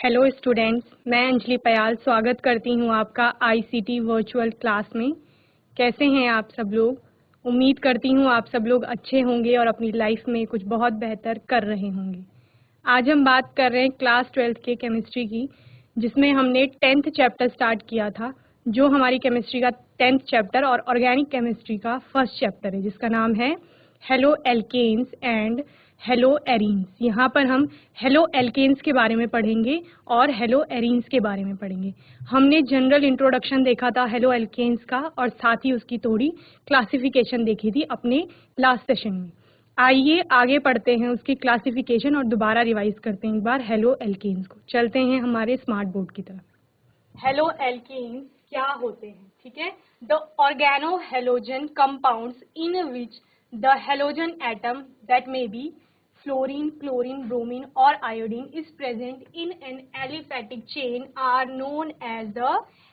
Hello students, मैं अंजलि पयाल स्वागत करती हूँ आपका आईसीटी वर्चुअल क्लास में। कैसे हैं आप सब लोग? उम्मीद करती हूँ आप सब लोग अच्छे होंगे और अपनी लाइफ में कुछ बहुत बेहतर कर रहे होंगे। आज हम बात कर रहे हैं क्लास 12 के केमिस्ट्री की, जिसमें हमने 10th चैप्टर स्टार्ट किया था, जो हमारी केमिस्ट्री का 10th चैप्टर और ऑर्गेनिक केमिस्ट्री का फर्स्ट चैप्टर है, जिसका नाम है haloalkanes and haloarenes. यहाँ पर हम हेलो एल्केन्स के बारे में पढ़ेंगे और हेलो एरीन्स के बारे में पढ़ेंगे। हमने जनरल इंट्रोडक्शन देखा था हेलो एल्केन्स का और साथ ही उसकी थोड़ी क्लासिफिकेशन देखी थी अपने लास्ट सेशन में। आइए आगे पढ़ते हैं उसकी क्लासिफिकेशन और दोबारा रिवाइज करते हैं एक बार हेलो एल्केन्स को। चलते हैं हमारे स्मार्ट बोर्ड की तरफ। हेलो एल्केन्स क्या होते हैं? ठीक है, the organohalogen compounds in which the halogen atom that may be fluorine, chlorine, bromine or iodine is present in an aliphatic chain are known as the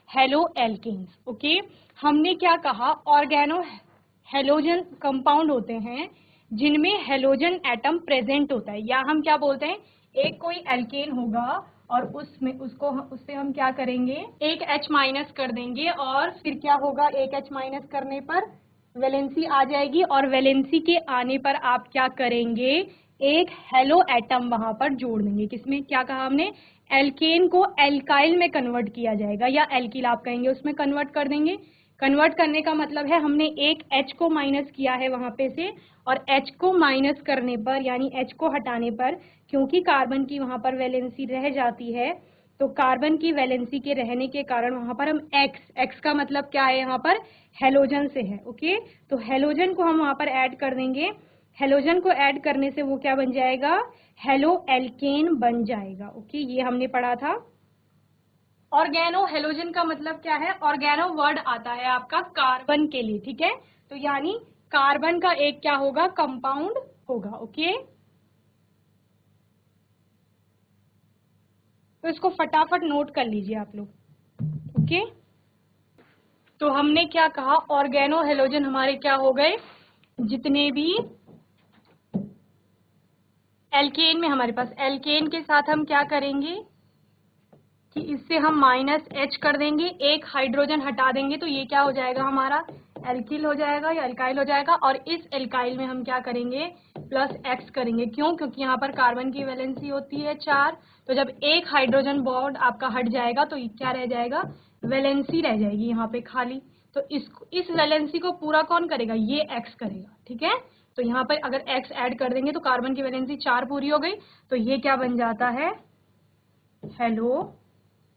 haloalkanes. Okay, हमने क्या कहा? Oregano halogen compound होते हैं जिनमें halogen atom present होता है, या हम क्या बोलते हैं, एक कोई एल्केन होगा और उससे हम क्या करेंगे, एक H माइनस कर देंगे और फिर क्या होगा, एक H माइनस करने पर वैलेंसी आ जाएगी और वैलेंसी के आने पर आप क्या करेंगे, एक हेलो एटम वहां पर जोड़ देंगे। किसमें? क्या कहा हमने? एल्केन को एल्काइल में कन्वर्ट किया जाएगा, या एल्किल आप कहेंगे, उसमें कन्वर्ट कर देंगे। कन्वर्ट करने का मतलब है हमने एक H को माइनस किया है वहां पे से, और H को माइनस करने पर यानी H को हटाने पर, क्योंकि कार्बन की वहां पर वैलेंसी रह जाती है, तो कार्बन की वैलेंसी के रहने के कारण वहां पर हम X का मतलब क्या है, यहाँ पर हेलोजन से है। ओके, तो हेलोजन को हम वहां पर ऐड कर देंगे। हेलोजन को ऐड करने से वो क्या बन जाएगा, हेलो एल्केन बन जाएगा। ओके, ये हमने पढ़ा था। ऑर्गेनो हेलोजन का मतलब क्या है? ऑर्गेनो वर्ड आता है आपका कार्बन के लिए, ठीक है, तो यानी कार्बन का एक क्या होगा, कंपाउंड होगा। ओके, तो इसको फटाफट नोट कर लीजिए आप लोग। ओके, तो हमने क्या कहा, ऑर्गेनो हेलोजन हमारे क्या हो गए, जितने भी एल्केन में हमारे पास, एल्केन के साथ हम क्या करेंगे कि इससे हम माइनस H कर देंगे, एक हाइड्रोजन हटा देंगे, तो ये क्या हो जाएगा, हमारा एल्किल हो जाएगा या एल्काइल हो जाएगा। और इस एल्काइल में हम क्या करेंगे, प्लस X करेंगे। क्यों? क्योंकि यहाँ पर कार्बन की वैलेंसी होती है 4, तो जब एक हाइड्रोजन बॉन्ड आपका हट जाएगा तो क्या रह जाएगा, वैलेंसी रह जाएगी यहाँ पे खाली। तो इस वैलेंसी को पूरा कौन करेगा, ये X करेगा। ठीक है, तो यहाँ पर अगर X ऐड कर देंगे तो कार्बन की वैलेंसी 4 पूरी हो गई, तो ये क्या बन जाता है, हेलो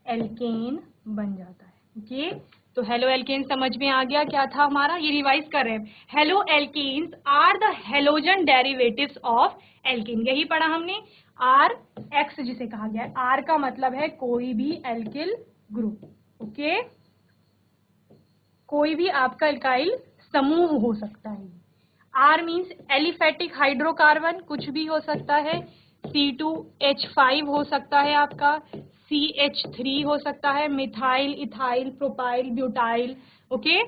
एल्केन बन जाता है। ओके, तो हेलो एल्केन समझ में आ गया क्या था हमारा, ये रिवाइज कर रहे हैं। Haloalkanes are the halogen derivatives of alkane, यही पढ़ा हमने। आर एक्स जिसे कहा गया है, आर का मतलब है कोई भी एल्किल ग्रुप। ओके, कोई भी आपका एल्काइल समूह हो सकता है। आर मीन्स एलिफेटिक हाइड्रोकार्बन, कुछ भी हो सकता है। C2H5 हो सकता है आपका, CH3 हो सकता है, methyl, ethyl, propyl, butyl. Okay,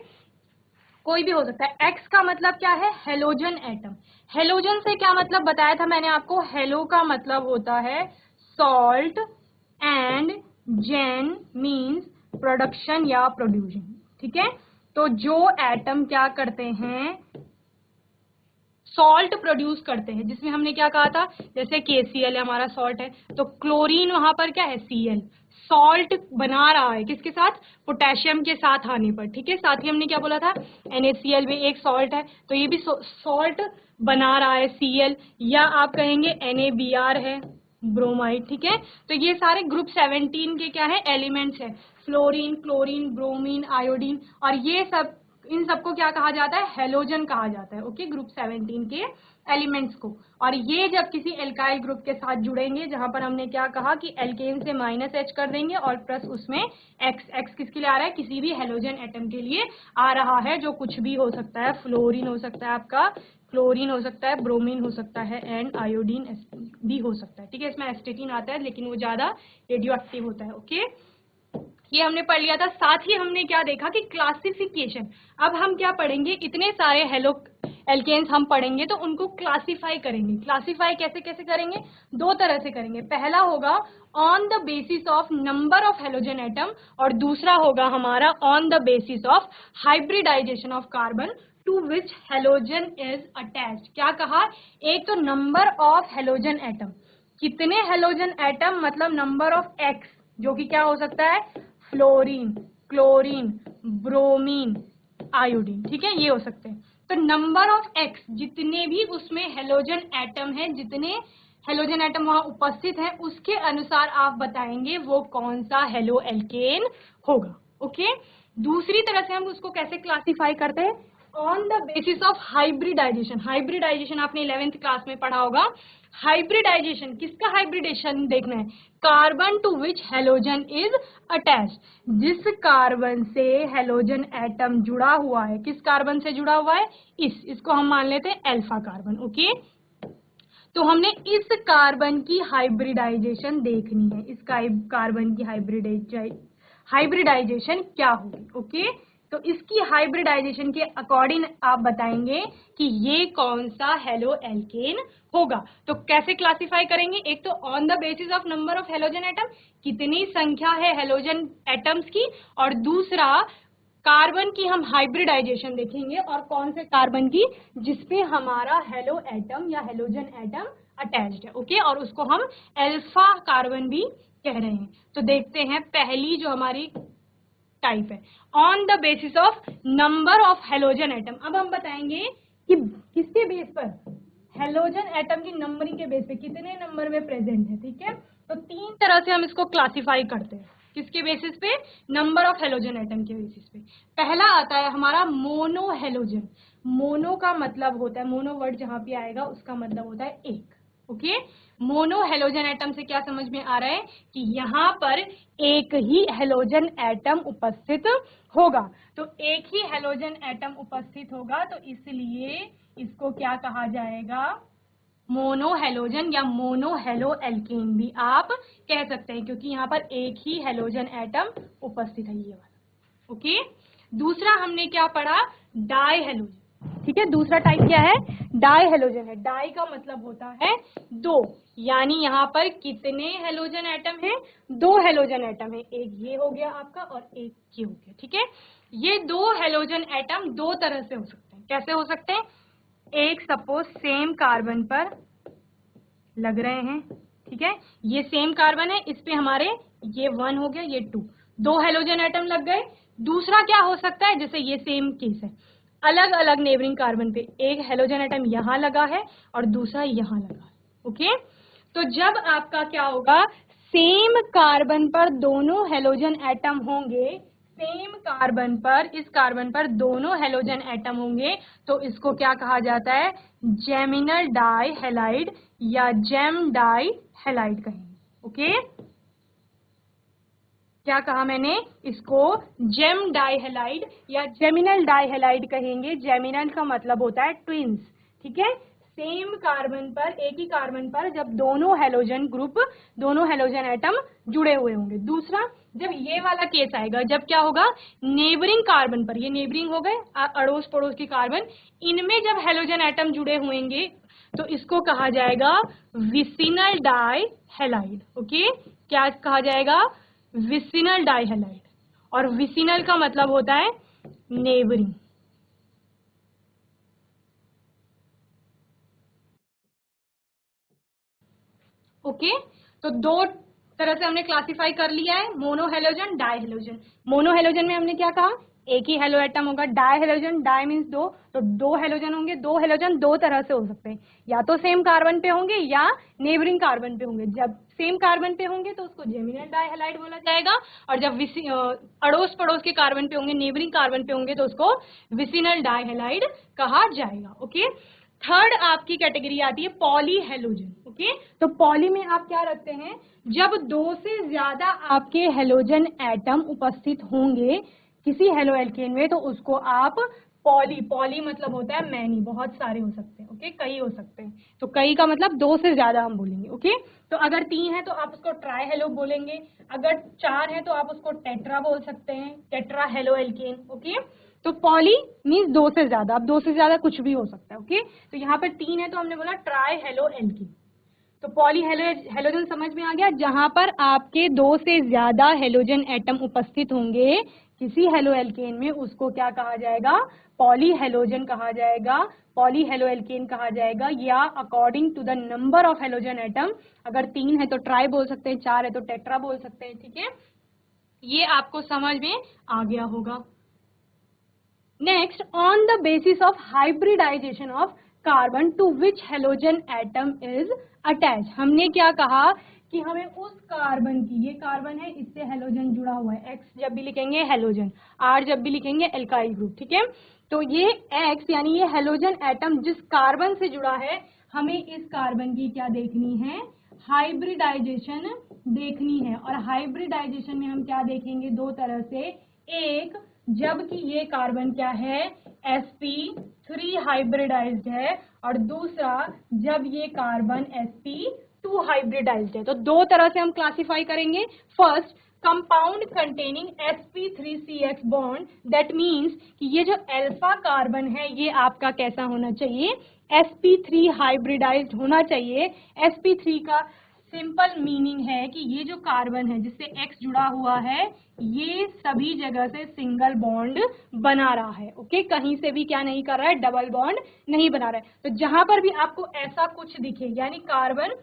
कोई भी हो सकता है। एक्स का मतलब क्या है, हेलोजन एटम। हेलोजन से क्या मतलब बताया था मैंने आपको, हेलो का मतलब होता है salt and gen means production या प्रोड्यूसिंग। ठीक है, तो जो एटम क्या करते हैं, सॉल्ट प्रोड्यूस करते हैं, जिसमें हमने क्या कहा था, जैसे KCl हमारा सॉल्ट है, तो क्लोरीन वहां पर क्या है, Cl, सॉल्ट बना रहा है किसके साथ, पोटेशियम के साथ आने पर। ठीक है, साथ ही हमने क्या बोला था, NaCl भी एक सॉल्ट है, तो ये भी सॉल्ट बना रहा है Cl, या आप कहेंगे NaBr है, ब्रोमाइड। ठीक है, तो ये सारे ग्रुप 17 के क्या है, एलिमेंट्स है, फ्लोरीन, क्लोरीन, ब्रोमीन, आयोडीन, और ये सब, इन सबको क्या कहा जाता है, हेलोजन कहा जाता है। ओके, ग्रुप 17 के एलिमेंट्स को। और ये जब किसी एल्काइल ग्रुप के साथ जुड़ेंगे, जहां पर हमने क्या कहा कि एल्केन से माइनस H कर देंगे और प्लस उसमें X किसके लिए आ रहा है, किसी भी हेलोजन एटम के लिए आ रहा है, जो कुछ भी हो सकता है, फ्लोरीन हो सकता है आपका, क्लोरीन हो सकता है, ब्रोमीन हो सकता है, एंड आयोडीन भी हो सकता है। ठीक है, इसमें एस्टेटिन आता है, लेकिन वो ज्यादा रेडियो एक्टिव होता है। ओके, ये हमने पढ़ लिया था। साथ ही हमने क्या देखा कि क्लासिफिकेशन। अब हम क्या पढ़ेंगे, इतने सारे हेलो एल्केन्स हम पढ़ेंगे तो उनको क्लासिफाई करेंगे। क्लासिफाई कैसे कैसे करेंगे? दो तरह से करेंगे। पहला होगा on the basis of number of halogen atom और दूसरा होगा हमारा on the basis of hybridization of carbon to which halogen is attached. क्या कहा? एक तो नंबर ऑफ हेलोजन एटम, कितने हेलोजन एटम मतलब नंबर ऑफ एक्स, जो कि क्या हो सकता है? फ्लोरीन, क्लोरीन, ब्रोमीन, आयोडीन, ठीक है, ये हो सकते हैं। तो नंबर ऑफ एक्स, जितने भी उसमें हेलोजन एटम है, जितने हेलोजन एटम वहां उपस्थित हैं, उसके अनुसार आप बताएंगे वो कौन सा हेलो एल्केन होगा। ओके, दूसरी तरह से हम उसको कैसे क्लासिफाई करते हैं? On the basis of hybridization. Hybridization आपने 11th क्लास में पढ़ा होगा। हाइब्रिडाइजेशन, किसका हाइब्रिडेशन देखना है? Carbon to which halogen is attached. जिस कार्बन से हेलोजन एटम जुड़ा हुआ है, किस कार्बन से जुड़ा हुआ है? इसको हम मान लेते हैं अल्फा कार्बन। ओके, तो हमने इस कार्बन की हाइब्रिडाइजेशन देखनी है। इस कार्बन की हाइब्रिडाइजेशन क्या होगी? ओके, तो इसकी हाइब्रिडाइजेशन के अकॉर्डिंग आप बताएंगे कि ये कौन सा हेलो एल्केन होगा। तो कैसे क्लासिफाई करेंगे? एक तो on the basis of number of halogen atom, कितनी संख्या है हेलोजन एटम्स की, और दूसरा कार्बन की हम हाइब्रिडाइजेशन देखेंगे और कौन से कार्बन की? जिसपे हमारा हेलो एटम या हेलोजन एटम अटैच्ड है। ओके, और उसको हम अल्फा कार्बन भी कह रहे हैं। तो देखते हैं पहली जो हमारी टाइप है, on the basis of number of halogen atom. अब हम बताएंगे कि किसके बेस पर? हेलोजन एटम की नंबरिंग के बेस पे, कितने नंबर में प्रेजेंट है। ठीक है, तो तीन तरह से हम इसको क्लासिफाई करते हैं। किसके बेसिस पे? नंबर ऑफ हेलोजन एटम के बेसिस पे। पहला आता है हमारा मोनो हेलोजन। मोनो का मतलब होता है, मोनो वर्ड जहां पे आएगा उसका मतलब होता है एक। ओके, मोनो हेलोजन एटम से क्या समझ में आ रहा है? कि यहाँ पर एक ही हेलोजन एटम उपस्थित होगा। तो एक ही हेलोजन एटम उपस्थित होगा, तो इसलिए इसको क्या कहा जाएगा? मोनो हेलोजन या मोनो हेलो एल्केन भी आप कह सकते हैं, क्योंकि यहाँ पर एक ही हेलोजन एटम उपस्थित है, ये वाला। ओके, दूसरा हमने क्या पढ़ा? Die halogen. ठीक है, दूसरा टाइप क्या है? डाई हेलोजन है। डाई का मतलब होता है दो, यानी यहाँ पर कितने हेलोजन एटम है? दो हेलोजन एटम है। एक ये हो गया आपका और एक ये हो गया। ठीक है, ये दो हेलोजन एटम दो तरह से हो सकते हैं। कैसे हो सकते हैं? एक सपोज सेम कार्बन पर लग रहे हैं। ठीक है, ये सेम कार्बन है, इस पे हमारे ये 1 हो गया, ये 2, दो हेलोजन एटम लग गए। दूसरा क्या हो सकता है? जैसे ये सेम केस है, अलग अलग नेबरिंग कार्बन पे एक हेलोजन एटम यहां लगा है और दूसरा यहां लगा है। ओके, तो जब आपका क्या होगा? सेम कार्बन पर दोनों हेलोजन एटम होंगे, सेम कार्बन पर, इस कार्बन पर दोनों हेलोजन एटम होंगे, तो इसको क्या कहा जाता है? जेमिनल डाई हैलाइड या जेम डाई हैलाइड कहेंगे। ओके, क्या कहा मैंने? इसको जेम डाई हैलाइड या जेमिनल डाई हैलाइड कहेंगे। जेमिनल का मतलब होता है ट्विंस। ठीक है, सेम कार्बन पर, एक ही कार्बन पर जब दोनों हेलोजन ग्रुप, दोनों हेलोजन एटम जुड़े हुए होंगे। दूसरा, जब ये वाला केस आएगा, जब क्या होगा? नेबरिंग कार्बन पर, ये नेबरिंग हो गए अड़ोस पड़ोस के कार्बन, इनमें जब हेलोजन एटम जुड़े होंगे तो इसको कहा जाएगा विसिनल डाई हैलाइड। ओके, क्या कहा जाएगा? Vicinal die halide. और विसिनल का मतलब होता है नेबरिंग। ओके, तो दो तरह से हमने क्लासिफाई कर लिया है, mono halogen, die halogen. Mono halogen में हमने क्या कहा? एक ही हेलो एटम होगा। डाई हेलोजन, डाई मीन्स दो, तो दो हेलोजन होंगे। दो हेलोजन दो तरह से हो सकते हैं, या तो सेम कार्बन पे होंगे या नेबरिंग कार्बन पे होंगे। जब सेम कार्बन पे होंगे तो उसको जेमिनल डाई हैलाइड बोला जाएगा, और जब अड़ोस पड़ोस के कार्बन पे होंगे, नेबरिंग कार्बन पे होंगे, तो उसको विसिनल डाई हैलाइड कहा जाएगा। ओके, थर्ड आपकी कैटेगरी आती है पॉली हेलोजन। ओके, तो पॉली में आप क्या रखते हैं? जब दो से ज्यादा आपके हेलोजन एटम उपस्थित होंगे किसी हेलो एल्केन में, तो उसको आप पॉली, पॉली मतलब होता है मैनी, बहुत सारे हो सकते हैं। ओके, कई हो सकते हैं, तो कई का मतलब दो से ज्यादा हम बोलेंगे। ओके, तो अगर 3 है तो आप उसको ट्राई हेलो बोलेंगे, अगर 4 है तो आप उसको टेट्रा बोल सकते हैं, टेट्रा हेलो एल्केन। ओके, तो पॉली मीन्स 2 से ज्यादा, अब 2 से ज्यादा कुछ भी हो सकता है। ओके, तो यहाँ पर 3 है तो हमने बोला ट्राई हेलो एल्कीन। तो पॉली हेलोजन समझ में आ गया, जहां पर आपके 2 से ज्यादा हेलोजन एटम उपस्थित होंगे किसी हेलो एल्केन में, उसको क्या कहा जाएगा, पॉली हेलोजन कहा जाएगा, पॉली हेलो एल्केन कहा जाएगा, या according to the number of halogen atom, अगर 3 है तो ट्राई बोल सकते हैं, 4 है तो टेट्रा बोल सकते हैं। ठीक है, ये आपको समझ में आ गया होगा। Next, on the basis of hybridization of carbon to which halogen atom is attach, हमने क्या कहा कि हमें उस कार्बन की, ये कार्बन है इससे हेलोजन जुड़ा हुआ है, X जब भी लिखेंगे हेलोजन, R जब भी लिखेंगे एल्काइल ग्रुप। ठीक है, तो ये X यानी ये हेलोजन एटम जिस कार्बन से जुड़ा है, हमें इस कार्बन की क्या देखनी है, हाइब्रिडाइजेशन देखनी है। और हाइब्रिडाइजेशन में हम क्या देखेंगे, 2 तरह से, एक जबकि ये कार्बन क्या है, sp3 हाइब्रिडाइज्ड है, और दूसरा जब ये कार्बन sp2 हाइब्रिडाइज्ड है। तो 2 तरह से हम क्लासिफाई करेंगे। First, compound containing sp3CX bond, that means कि ये जो अल्फा कार्बन है ये आपका कैसा होना चाहिए, sp3 हाइब्रिडाइज्ड होना चाहिए। sp3 का सिंपल मीनिंग है कि ये जो कार्बन है जिससे X जुड़ा हुआ है, ये सभी जगह से सिंगल बॉन्ड बना रहा है। ओके, कहीं से भी क्या नहीं कर रहा है, डबल बॉन्ड नहीं बना रहा है। तो जहां पर भी आपको ऐसा कुछ दिखे, यानी कार्बन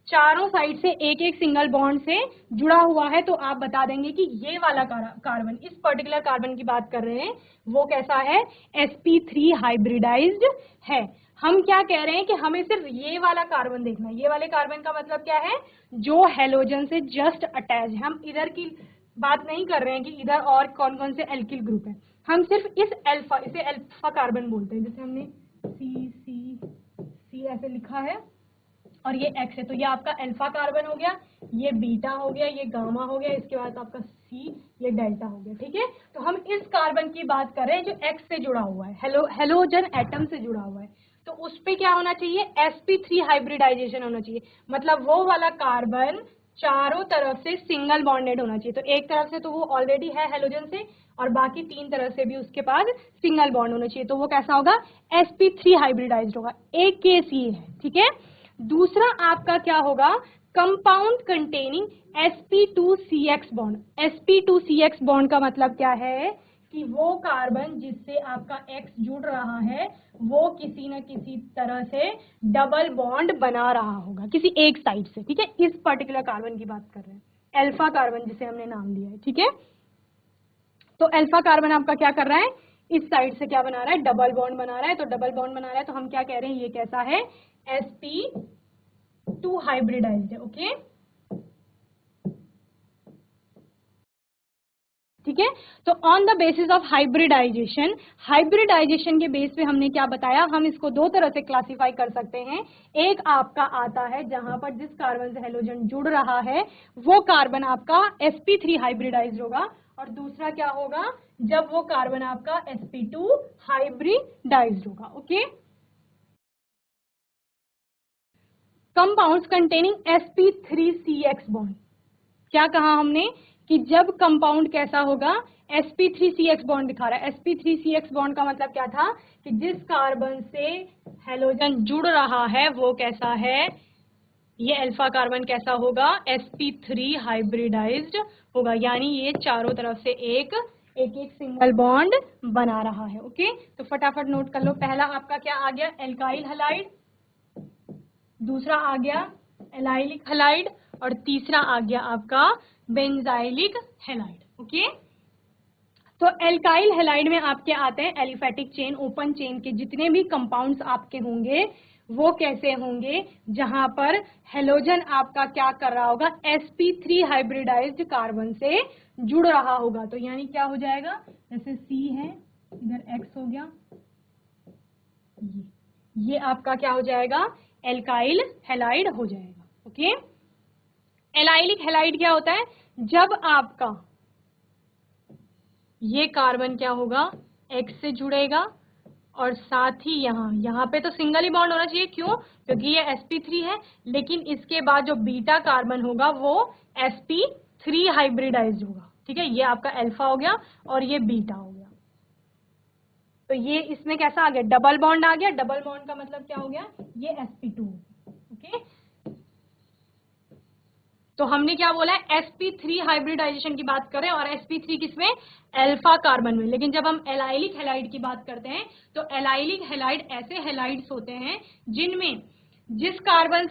चारों साइड से एक एक सिंगल बॉन्ड से जुड़ा हुआ है, तो आप बता देंगे कि ये वाला कार्बन, इस पर्टिकुलर कार्बन की बात कर रहे हैं, वो कैसा है, sp3 हाइब्रिडाइज्ड है। हम क्या कह रहे हैं कि हमें सिर्फ ये वाला कार्बन देखना है। ये वाले कार्बन का मतलब क्या है, जो हेलोजन से जस्ट अटैच है। हम इधर की बात नहीं कर रहे हैं कि इधर और कौन कौन से एल्किल ग्रुप है, हम सिर्फ इस अल्फा, इसे अल्फा कार्बन बोलते हैं, जैसे हमने सी ऐसे लिखा है और ये X है, तो ये आपका अल्फा कार्बन हो गया, ये बीटा हो गया, ये गामा हो गया, इसके बाद आपका C, ये डेल्टा हो गया। ठीक है, तो हम इस कार्बन की बात कर रहे हैं जो X से जुड़ा हुआ है, हेलोजन एटम से जुड़ा हुआ है। तो उस पे क्या होना चाहिए, sp3 हाइब्रिडाइजेशन होना चाहिए, मतलब वो वाला कार्बन चारों तरफ से सिंगल बॉन्डेड होना चाहिए। तो एक तरफ से तो वो ऑलरेडी है हेलोजन से, और बाकी 3 तरफ से भी उसके पास सिंगल बॉन्ड होना चाहिए। तो वो कैसा होगा, sp3 हाइब्रिडाइज्ड होगा। एक केस ये है। ठीक है, दूसरा आपका क्या होगा, compound containing sp2CX bond. sp2CX bond का मतलब क्या है कि वो कार्बन जिससे आपका X जुड़ रहा है, वो किसी न किसी तरह से डबल बॉन्ड बना रहा होगा किसी एक साइड से। ठीक है, इस पर्टिकुलर कार्बन की बात कर रहे हैं, अल्फा कार्बन जिसे हमने नाम दिया है। ठीक है, तो अल्फा कार्बन आपका क्या कर रहा है, इस साइड से क्या बना रहा है, डबल बॉन्ड बना रहा है। तो डबल बॉन्ड बना रहा है तो हम क्या कह रहे हैं, ये कैसा है, sp2 हाइब्रिडाइज्ड है। ओके, ठीक है, तो on the basis of hybridization, hybridization के बेस पे हमने क्या बताया, हम इसको 2 तरह से क्लासिफाई कर सकते हैं। एक आपका आता है जहां पर जिस कार्बन से हेलोजन जुड़ रहा है वो कार्बन आपका sp3 हाइब्रिडाइज्ड होगा, और दूसरा क्या होगा, जब वो कार्बन आपका sp2 हाइब्रिडाइज्ड होगा। Okay, compounds containing sp3CX bond, क्या कहा हमने कि जब कंपाउंड कैसा होगा, sp3CX बॉन्ड दिखा रहा है। sp3CX बॉन्ड का मतलब क्या था कि जिस कार्बन से हेलोजन जुड़ रहा है वो कैसा है, ये अल्फा कार्बन कैसा होगा, sp3 हाइब्रिडाइज्ड होगा, यानी ये चारों तरफ से एक एक सिंगल बॉन्ड बना रहा है। ओके, तो फटाफट नोट कर लो, पहला आपका क्या आ गया, एल्काइल हैलाइड, दूसरा आ गया एलाइलिक हैलाइड, और तीसरा आ गया आपका बेंजाइलिक हैलाइड। ओके, तो एल्काइल हैलाइड में आपके आते हैं एलिफेटिक चेन, ओपन चेन के जितने भी कंपाउंड्स आपके होंगे वो कैसे होंगे, जहां पर हेलोजन आपका क्या कर रहा होगा, sp3 हाइब्रिडाइज्ड कार्बन से जुड़ रहा होगा। तो यानी क्या हो जाएगा, जैसे C है, इधर X हो गया, ये आपका क्या हो जाएगा, एल्काइल हैलाइड हो जाएगा। ओके, एलाइलिक हैलाइड क्या होता है, जब आपका ये कार्बन क्या होगा, X से जुड़ेगा, और साथ ही यहाँ पे तो सिंगल ही बॉन्ड होना चाहिए, क्यों, क्योंकि ये sp3 है, लेकिन इसके बाद जो बीटा कार्बन होगा वो sp3 हाइब्रिडाइज्ड होगा। ठीक है, ये आपका अल्फा हो गया और ये बीटा हो गया। तो ये इसमें कैसा आ गया, डबल बॉन्ड आ गया। डबल बॉन्ड का मतलब क्या हो गया, ये sp2। ओके, तो हमने क्या बोला है, sp3 हाइब्रिडाइजेशन की बात करें, और sp3 किसमें, अल्फा कार्बन में। लेकिन जब हम एलाइलिक हैलाइड की बात करते हैं तो एलाइलिक हैलाइड ऐसे हैलाइड्स होते हैं जिनमें जिस कार्बन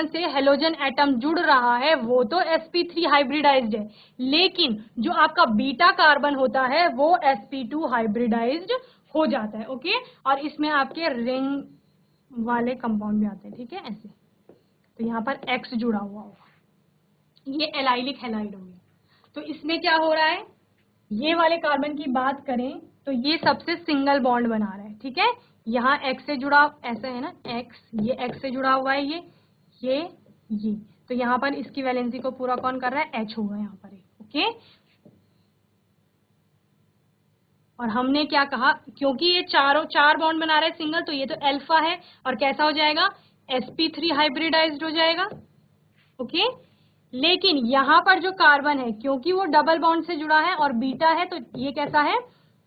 से हेलोजन एटम जुड़ रहा है वो तो sp3 हाइब्रिडाइज्ड है, लेकिन जो आपका बीटा कार्बन होता है वो sp2 हाइब्रिडाइज्ड हो जाता है। ओके, और इसमें आपके रिंग वाले कंपाउंड भी आते हैं, ठीक है, ऐसे। तो यहाँ पर X जुड़ा हुआ होगा, ये एलाइलिक हैलाइड हो गया। तो इसमें क्या हो रहा है, ये वाले कार्बन की बात करें तो ये सबसे सिंगल बॉन्ड बना रहा है, ठीक है। यहाँ X से जुड़ा, ऐसा है ना, X, ये X से जुड़ा हुआ है, ये तो यहाँ पर इसकी वैलेंसी को पूरा कौन कर रहा है, H होगा यहाँ पर, ओके। और हमने क्या कहा, क्योंकि ये चार बॉन्ड बना रहा है सिंगल, तो ये तो अल्फा है, और कैसा हो जाएगा, sp3 हाइब्रिडाइज्ड हो जाएगा। ओके, लेकिन यहाँ पर जो कार्बन है, क्योंकि वो डबल बॉन्ड से जुड़ा है और बीटा है, तो ये कैसा है,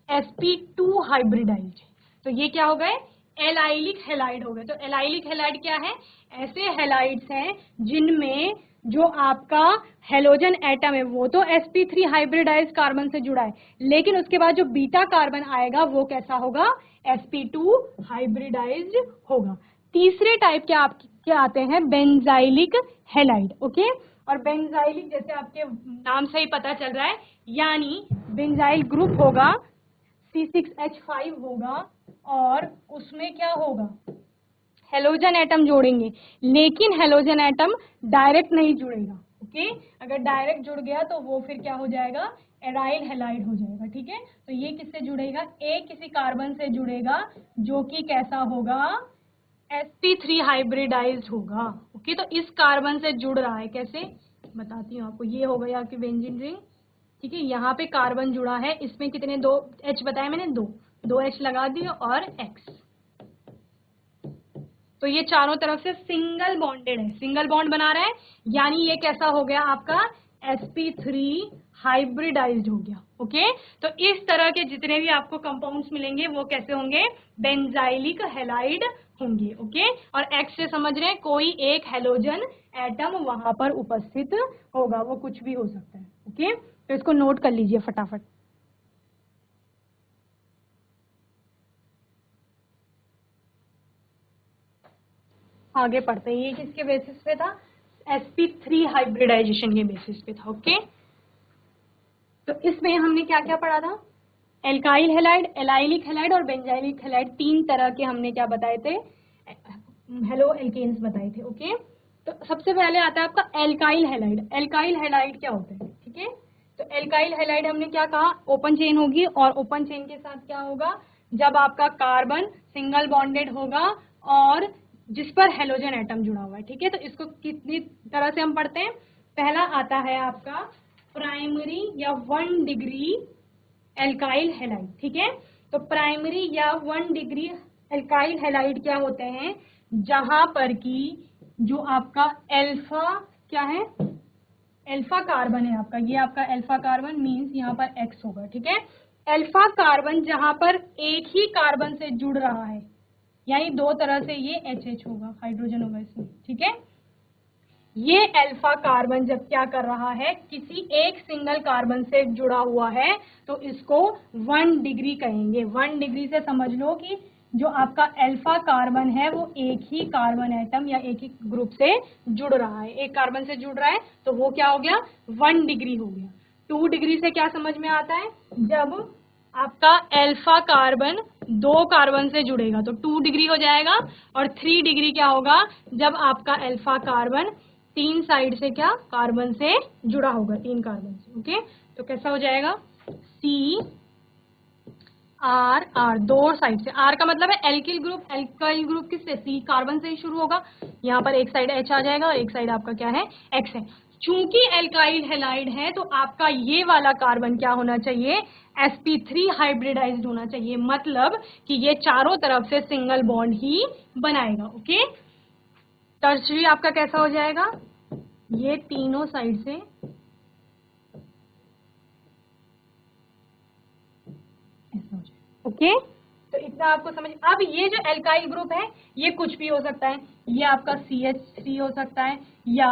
sp2 हाइब्रिडाइज्ड। तो ये क्या हो गए, एलाइलिक हैलाइड हो गए। तो एलाइलिक हैलाइड क्या है, ऐसे हैलाइड्स हैं जिनमें जो आपका हेलोजन एटम है वो तो sp3 हाइब्रिडाइज्ड कार्बन से जुड़ा है, लेकिन उसके बाद जो बीटा कार्बन आएगा वो कैसा होगा, sp2 हाइब्रिडाइज्ड होगा। तीसरे टाइप के आपके आते हैं बेंजाइलिक हैलाइड। ओके, और बेंजाइलिक जैसे आपके नाम से ही पता चल रहा है, यानी बेंजाइल ग्रुप होगा, C6H5 होगा, और उसमें क्या होगा, हेलोजन एटम जोड़ेंगे, लेकिन हेलोजन एटम डायरेक्ट नहीं जुड़ेगा। ओके, अगर डायरेक्ट जुड़ गया तो वो फिर क्या हो जाएगा, एराइल हैलाइड हो जाएगा, ठीक है। तो ये किससे जुड़ेगा, किसी कार्बन से जुड़ेगा जो कि कैसा होगा, sp3 हाइब्रिडाइज्ड होगा। ओके, तो इस कार्बन से जुड़ रहा है, कैसे बताती हूँ आपको। ये हो गई आपकी बेंजीन रिंग, ठीक है। यहाँ पे कार्बन जुड़ा है, इसमें कितने, 2 H बताया मैंने, दो H लगा दिए, और X। तो ये चारों तरफ से सिंगल बॉन्डेड है, सिंगल बॉन्ड बना रहा है, यानी ये कैसा हो गया आपका, sp3 हाइब्रिडाइज्ड हो गया। ओके, तो इस तरह के जितने भी आपको कंपाउंड्स मिलेंगे वो कैसे होंगे, बेंजाइलिक हैलाइड होंगे। ओके, और X से समझ रहे हैं, कोई एक हेलोजन एटम वहां पर उपस्थित होगा, वो कुछ भी हो सकता है। ओके, तो इसको नोट कर लीजिए फटाफट। आगे पढ़ते हैं, ये किसके बेसिस पे था, sp3 हाइब्रिडाइजेशन के बेसिस पे था। ओके, तो इसमें हमने क्या क्या पढ़ा था, एल्काइल हैलाइड, एलाइलिक हैलाइड और बेंजाइलिक हैलाइड, 3 तरह के हमने क्या बताए थे, हेलो एल्केन्स बताए थे। ओके, तो सबसे पहले आता है आपका एल्काइल हैलाइड। एल्काइल हैलाइड क्या होता है, ठीक है। तो एल्काइल हैलाइड हमने क्या कहा, ओपन चेन होगी, और ओपन चेन के साथ क्या होगा, जब आपका कार्बन सिंगल बॉन्डेड होगा और जिस पर हेलोजन एटम जुड़ा हुआ है, ठीक है। तो इसको कितनी तरह से हम पढ़ते हैं, पहला आता है आपका प्राइमरी या 1 डिग्री एल्काइल हैलाइड, ठीक है। तो प्राइमरी या 1 डिग्री एल्काइल हैलाइड क्या होते हैं, जहां पर की जो आपका अल्फा क्या है, अल्फा कार्बन है आपका, ये आपका अल्फा कार्बन मींस यहाँ पर X होगा, ठीक है। अल्फा कार्बन जहां पर एक ही कार्बन से जुड़ रहा है, यानी 2 तरह से ये HH होगा, हाइड्रोजन होगा इसमें, ठीक है। ये अल्फा कार्बन जब क्या कर रहा है, किसी एक सिंगल कार्बन से जुड़ा हुआ है, तो इसको 1 डिग्री कहेंगे। 1 डिग्री से समझ लो कि जो आपका अल्फा कार्बन है वो एक ही कार्बन एटम या एक ही ग्रुप से जुड़ रहा है, एक कार्बन से जुड़ रहा है, तो वो क्या हो गया, 1 डिग्री हो गया। 2 डिग्री से क्या समझ में आता है, जब आपका अल्फा कार्बन 2 कार्बन से जुड़ेगा तो 2 डिग्री हो जाएगा, और 3 डिग्री क्या होगा, जब आपका अल्फा कार्बन 3 साइड से क्या, कार्बन से जुड़ा होगा, 3 कार्बन से। ओके, तो कैसा हो जाएगा, C R 2 साइड से, R का मतलब है एल्किल ग्रुप, एल्काइल ग्रुप किससे, C कार्बन से ही शुरू होगा, यहाँ पर एक साइड H आ जाएगा और एक साइड आपका क्या है, X है। चूंकि एल्काइल हैलाइड है तो आपका ये वाला कार्बन क्या होना चाहिए, sp3 हाइब्रिडाइज्ड होना चाहिए, मतलब कि ये चारों तरफ से सिंगल बॉन्ड ही बनाएगा। ओके, टर्शरी आपका कैसा हो जाएगा, ये तीनों साइड से ऐसा हो जाएगा। ओके, तो इतना आपको समझ। अब ये जो एल्काइल ग्रुप है ये कुछ भी हो सकता है, ये आपका CH3 हो सकता है या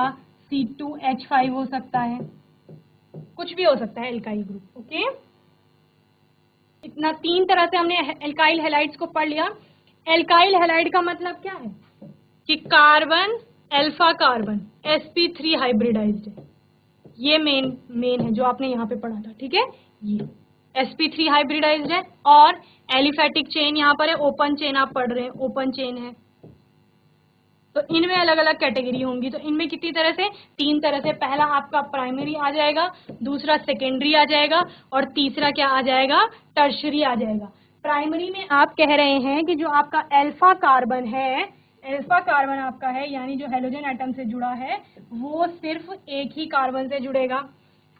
C2H5 हो सकता है, कुछ भी हो सकता है एल्काइल ग्रुप। ओके, इतना 3 तरह से हमने एल्काइल हैलाइड्स को पढ़ लिया। एल्काइल हैलाइड का मतलब क्या है कि carbon alpha carbon sp3 hybridised है, ये मेन है जो आपने यहाँ पे पढ़ा था। ठीक है, ये sp3 हाइब्रिडाइज्ड है और एलिफेटिक चेन यहाँ पर है, ओपन चेन आप पढ़ रहे हैं, ओपन चेन है। तो इनमें अलग अलग कैटेगरी होंगी। तो इनमें कितनी तरह से, 3 तरह से। पहला आपका प्राइमरी आ जाएगा, दूसरा सेकेंडरी आ जाएगा और तीसरा क्या आ जाएगा, टर्शरी आ जाएगा। प्राइमरी में आप कह रहे हैं कि जो आपका अल्फा कार्बन है, अल्फा कार्बन आपका है यानी जो हेलोजन एटम से जुड़ा है वो सिर्फ एक ही कार्बन से जुड़ेगा।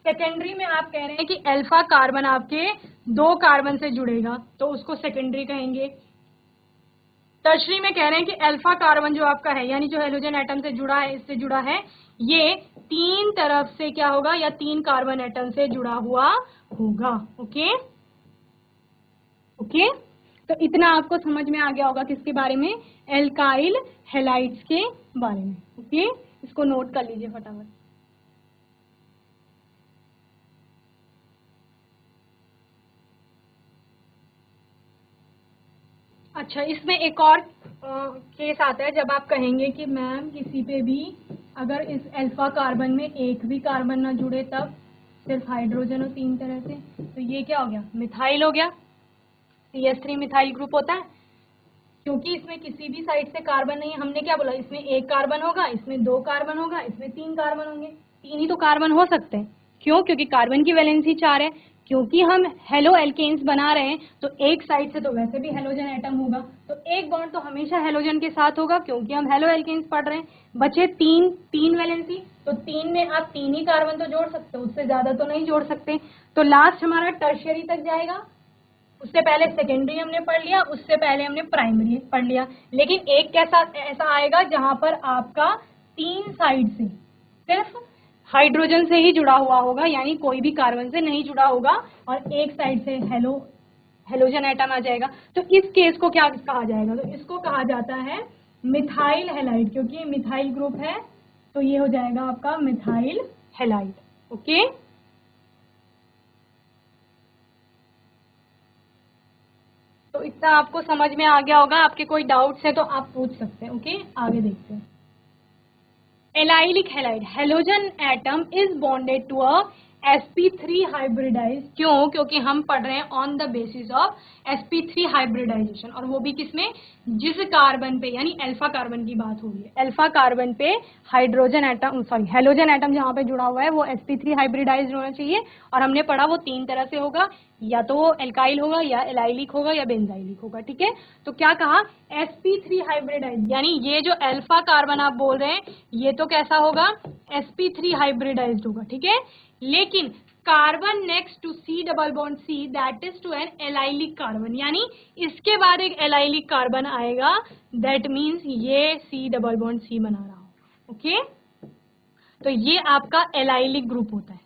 सेकेंडरी में आप कह रहे हैं कि अल्फा कार्बन आपके 2 कार्बन से जुड़ेगा, तो उसको सेकेंडरी कहेंगे। टर्शरी में कह रहे हैं कि अल्फा कार्बन जो आपका है यानी जो हेलोजन एटम से जुड़ा है, इससे जुड़ा है, ये 3 तरफ से क्या होगा, या 3 कार्बन एटम से जुड़ा हुआ होगा। ओके ओके, तो इतना आपको समझ में आ गया होगा किसके बारे में, एल्काइल हैलाइड्स के बारे में। ओके, इसको नोट कर लीजिए फटाफट। अच्छा, इसमें एक और केस आता है जब आप कहेंगे कि मैम किसी पे भी अगर इस अल्फा कार्बन में एक भी कार्बन ना जुड़े तब सिर्फ हाइड्रोजन हो 3 तरह से, तो ये क्या हो गया, मिथाइल हो गया। CH3 मिथाइल ग्रुप होता है क्योंकि इसमें किसी भी साइड से कार्बन नहीं है। हमने क्या बोला, इसमें 1 कार्बन होगा, इसमें 2 कार्बन होगा, इसमें 3 कार्बन होंगे। 3 ही तो कार्बन हो सकते हैं। क्यों, क्योंकि कार्बन की वैलेंसी 4 है। क्योंकि हम हेलो एल्केन्स बना रहे हैं तो एक साइड से तो वैसे भी हेलोजन एटम होगा, तो एक बॉन्ड तो हमेशा हेलोजन के साथ होगा क्योंकि हम हेलो एल्केन्स पढ़ रहे हैं। बचे 3 वैलेंसी, तो 3 में आप 3 ही कार्बन तो जोड़ सकते हो, उससे ज्यादा तो नहीं जोड़ सकते। तो लास्ट हमारा टर्शियरी तक जाएगा। उससे पहले सेकेंडरी हमने पढ़ लिया, उससे पहले हमने प्राइमरी पढ़ लिया। लेकिन एक कैसा ऐसा आएगा जहां पर आपका 3 साइड से सिर्फ हाइड्रोजन से ही जुड़ा हुआ होगा, यानी कोई भी कार्बन से नहीं जुड़ा होगा, और एक साइड से हेलोजन एटम आ जाएगा। तो इस केस को क्या कहा जाएगा, तो इसको कहा जाता है मिथाइल हैलाइड। क्योंकि मिथाइल ग्रुप है तो ये हो जाएगा आपका मिथाइल हैलाइड। ओके, तो इतना आपको समझ में आ गया होगा। आपके कोई डाउट्स है तो आप पूछ सकते हैं। ओके, आगे देखते हैं। Allylic halide, halogen atom is bonded to a sp3 hybridize. क्यों, क्योंकि हम पढ़ रहे हैं on the basis of sp3 hybridization, और वो भी किसमें, जिस कार्बन पे, यानी अल्फा कार्बन की बात हो रही है, अल्फा कार्बन पे hydrogen atom, sorry halogen atom जहां पे जुड़ा हुआ है वो sp3 हाइब्रिडाइज होना चाहिए। और हमने पढ़ा वो 3 तरह से होगा, या तो वो एल्काइल होगा या एलाइलिक होगा या बेंजाइलिक होगा। ठीक है, तो क्या कहा, sp3 हाइब्रिडाइज, यानी ये जो अल्फा कार्बन आप बोल रहे हैं ये तो कैसा होगा, sp3 हाइब्रिडाइज्ड होगा। ठीक है, लेकिन carbon next to C double bond C that is to an allylic carbon, यानी इसके बाद एक एलाइलिक कार्बन आएगा, दैट मीन्स ये C डबल बॉन्ड C बना रहा हो। ओके, तो ये आपका एलाइलिक ग्रुप होता है।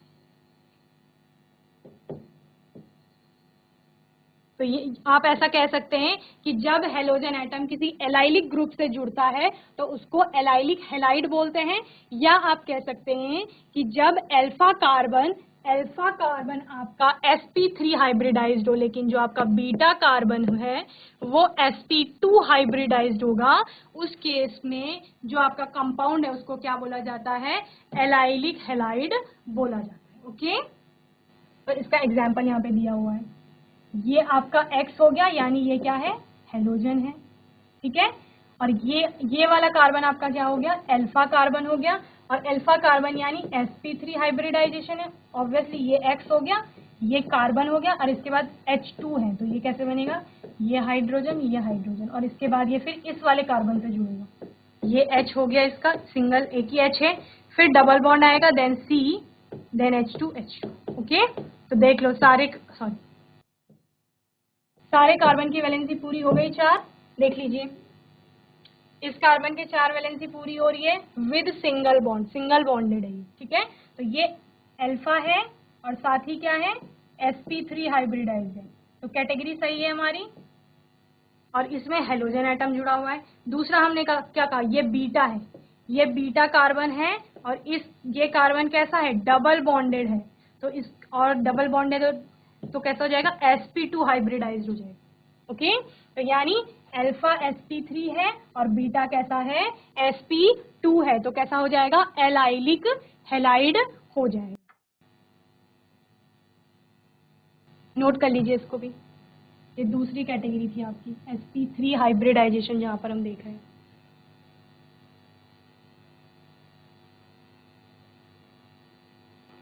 तो ये आप ऐसा कह सकते हैं कि जब हेलोजन एटम किसी एलाइलिक ग्रुप से जुड़ता है तो उसको एलाइलिक हैलाइड बोलते हैं। या आप कह सकते हैं कि जब अल्फा कार्बन आपका sp3 हाइब्रिडाइज्ड हो, लेकिन जो आपका बीटा कार्बन है वो sp2 हाइब्रिडाइज्ड होगा, उस केस में जो आपका कंपाउंड है उसको क्या बोला जाता है, एलाइलिक हैलाइड बोला जाता है। ओके, तो इसका एग्जाम्पल यहाँ पे दिया हुआ है। ये आपका X हो गया, यानी ये क्या है, हेलोजन है। ठीक है, और ये वाला कार्बन आपका क्या हो गया, अल्फा कार्बन हो गया। और अल्फा कार्बन यानी sp3 हाइब्रिडाइजेशन है, ऑब्वियसली ये X हो गया, ये कार्बन हो गया, और इसके बाद H2 है, तो ये कैसे बनेगा, ये हाइड्रोजन, और इसके बाद ये फिर इस वाले कार्बन से जुड़ेगा, ये H हो गया, इसका सिंगल एक ही H है, फिर डबल बॉन्ड आएगा, then C, then H2। Okay, तो देख लो सारे कार्बन की वैलेंसी पूरी हो गई 4। देख लीजिए, इस कार्बन के 4 वैलेंसी पूरी हो रही है विद सिंगल बॉन्डेड है। ठीक है, तो ये अल्फा है और साथ ही क्या है, sp3 हाइब्रिडाइज्ड है। तो कैटेगरी सही है हमारी, और इसमें हेलोजन एटम जुड़ा हुआ है। दूसरा हमने क्या कहा, ये बीटा है, ये बीटा कार्बन है, और ये कार्बन कैसा है, डबल बॉन्डेड है, तो इस और डबल बॉन्डेड तो कैसा हो जाएगा, sp2 हाइब्रिडाइज्ड हो जाएगा। ओके, तो यानी अल्फा sp3 है और बीटा कैसा है, sp2 है, तो कैसा हो जाएगा, एलाइलिक हैलाइड हो जाएगा। नोट कर लीजिए इसको भी, ये दूसरी कैटेगरी थी आपकी sp3 हाइब्रिडाइजेशन, जहां पर हम देख रहे हैं।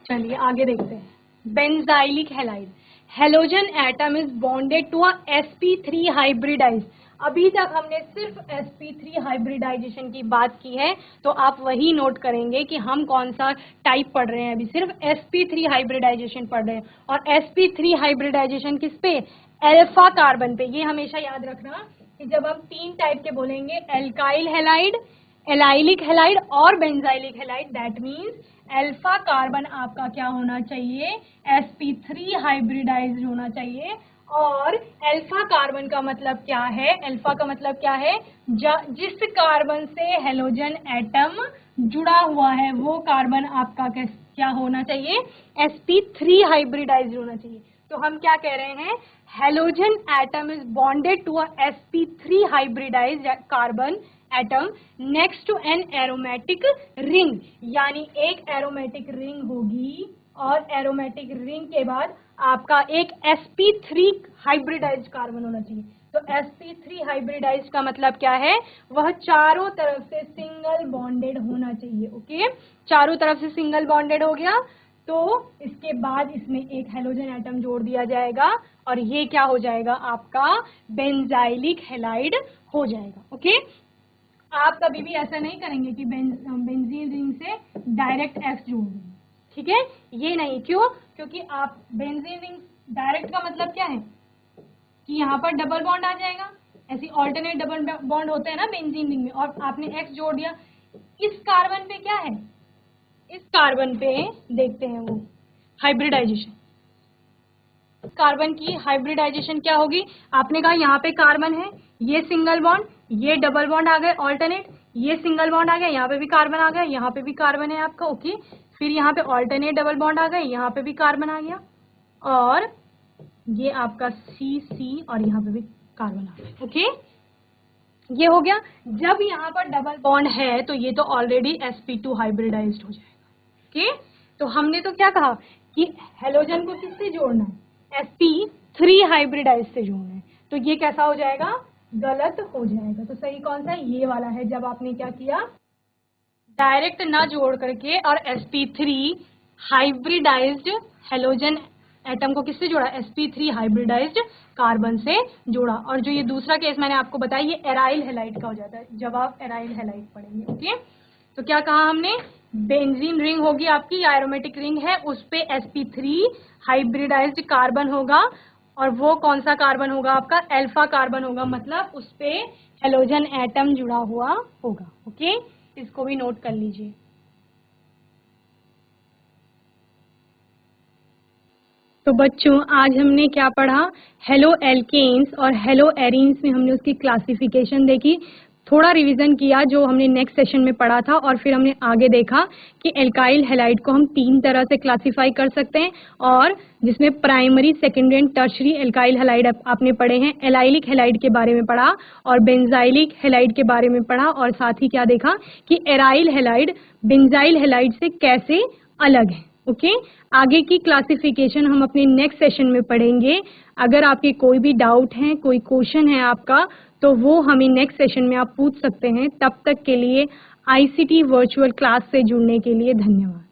चलिए आगे देखते हैं, benzylic halide, halogen atom is bonded to a sp3 hybridize. अभी तक हमने सिर्फ sp3 हाइब्रिडाइजेशन की बात की है, तो आप वही नोट करेंगे कि हम कौन सा टाइप पढ़ रहे हैं, अभी सिर्फ sp3 हाइब्रिडाइजेशन पढ़ रहे हैं, और sp3 हाइब्रिडाइजेशन किस पे, अल्फा कार्बन पे। ये हमेशा याद रखना कि जब हम 3 टाइप के बोलेंगे, एल्काइल हैलाइड, एलाइलिक हैलाइड और benzylic halide, that means alpha carbon आपका क्या होना चाहिए, sp3 हाइब्रिडाइज्ड होना चाहिए। और अल्फा कार्बन का मतलब क्या है, अल्फा का मतलब क्या है, जिस कार्बन से हेलोजन एटम जुड़ा हुआ है वो कार्बन आपका क्या होना चाहिए, sp3 हाइब्रिडाइज्ड होना चाहिए। तो हम क्या कह रहे हैं, halogen atom is bonded to a sp3 hybridized carbon atom next to an aromatic ring, यानी एक एरोमेटिक रिंग होगी, और एरोमेटिक रिंग के बाद आपका एक sp3 हाइब्रिडाइज्ड कार्बन होना चाहिए। तो sp3 हाइब्रिडाइज्ड का मतलब क्या है, वह चारों तरफ से सिंगल बॉन्डेड होना चाहिए। ओके, चारों तरफ से सिंगल बॉन्डेड हो गया, तो इसके बाद इसमें एक हेलोजन एटम जोड़ दिया जाएगा, और ये क्या हो जाएगा, आपका बेंजाइलिक हैलाइड हो जाएगा। ओके, आप कभी भी ऐसा नहीं करेंगे कि बेंजीन रिंग से डायरेक्ट X जोड़ देंगे, ठीक है, ये नहीं। क्यों, क्योंकि आप बेंजीन रिंग डायरेक्ट का मतलब क्या है कि यहाँ पर डबल बॉन्ड आ जाएगा, ऐसी ऑल्टरनेट डबल बॉन्ड होते हैं ना बेंजीन रिंग में, और आपने X जोड़ दिया। इस कार्बन पे क्या है, इस कार्बन पे देखते हैं वो हाइब्रिडाइजेशन, कार्बन की हाइब्रिडाइजेशन क्या होगी, आपने कहा यहाँ पे कार्बन है, ये सिंगल बॉन्ड, ये डबल बॉन्ड आ गए ऑल्टरनेट, ये सिंगल बॉन्ड आ गया, यहाँ पे भी कार्बन आ गया, यहाँ पे भी कार्बन है आपका। ओके, फिर यहाँ पे ऑल्टरनेट डबल बॉन्ड आ गए, यहाँ पे भी कार्बन आ गया, और ये आपका C और यहाँ पे भी कार्बन आ गया। ओके, ये हो गया। जब यहाँ पर डबल बॉन्ड है तो ये तो ऑलरेडी sp2 हाइब्रिडाइज्ड हो जाएगा। ओके, तो हमने तो क्या कहा कि हेलोजन को किससे जोड़ना है, sp3 हाइब्रिडाइज से जोड़ना है, तो ये कैसा हो जाएगा, गलत हो जाएगा। तो सही कौन सा है, ये वाला है। जब आपने क्या किया, डायरेक्ट ना जोड़ करके और sp3 हाइब्रिडाइज्ड हेलोजन एटम को किससे जोड़ा, sp3 हाइब्रिडाइज्ड कार्बन से जोड़ा। और जो ये दूसरा केस मैंने आपको बताया, ये एराइल हैलाइड का हो जाता है जब आप एराइल हैलाइड पढ़ेंगे। ओके, तो क्या कहा हमने, बेंजीन रिंग होगी आपकी, या एरोमेटिक रिंग है, उस पे sp3 हाइब्रिडाइज्ड कार्बन होगा, और वो कौन सा कार्बन होगा आपका, अल्फा कार्बन होगा, मतलब उस पे हेलोजन एटम जुड़ा हुआ होगा। ओके, इसको भी नोट कर लीजिए। तो बच्चों आज हमने क्या पढ़ा, हेलो एल्केन्स और हेलो एरीन्स में हमने उसकी क्लासिफिकेशन देखी, थोड़ा रिवीजन किया जो हमने नेक्स्ट सेशन में पढ़ा था, और फिर हमने आगे देखा कि एल्काइल हैलाइड को हम 3 तरह से क्लासिफाई कर सकते हैं, और जिसमें primary, secondary and tertiary alkyl halide आपने पढ़े हैं। एलाइलिक हैलाइड के बारे में पढ़ा और बेंजाइलिक हैलाइड के बारे में पढ़ा, और साथ ही क्या देखा कि एराइल हैलाइड बेंजाइल हैलाइड से कैसे अलग है। ओके, आगे की क्लासिफिकेशन हम अपने नेक्स्ट सेशन में पढ़ेंगे। अगर आपके कोई भी डाउट है, कोई क्वेश्चन है आपका, तो वो हमें नेक्स्ट सेशन में आप पूछ सकते हैं। तब तक के लिए ICT वर्चुअल क्लास से जुड़ने के लिए धन्यवाद।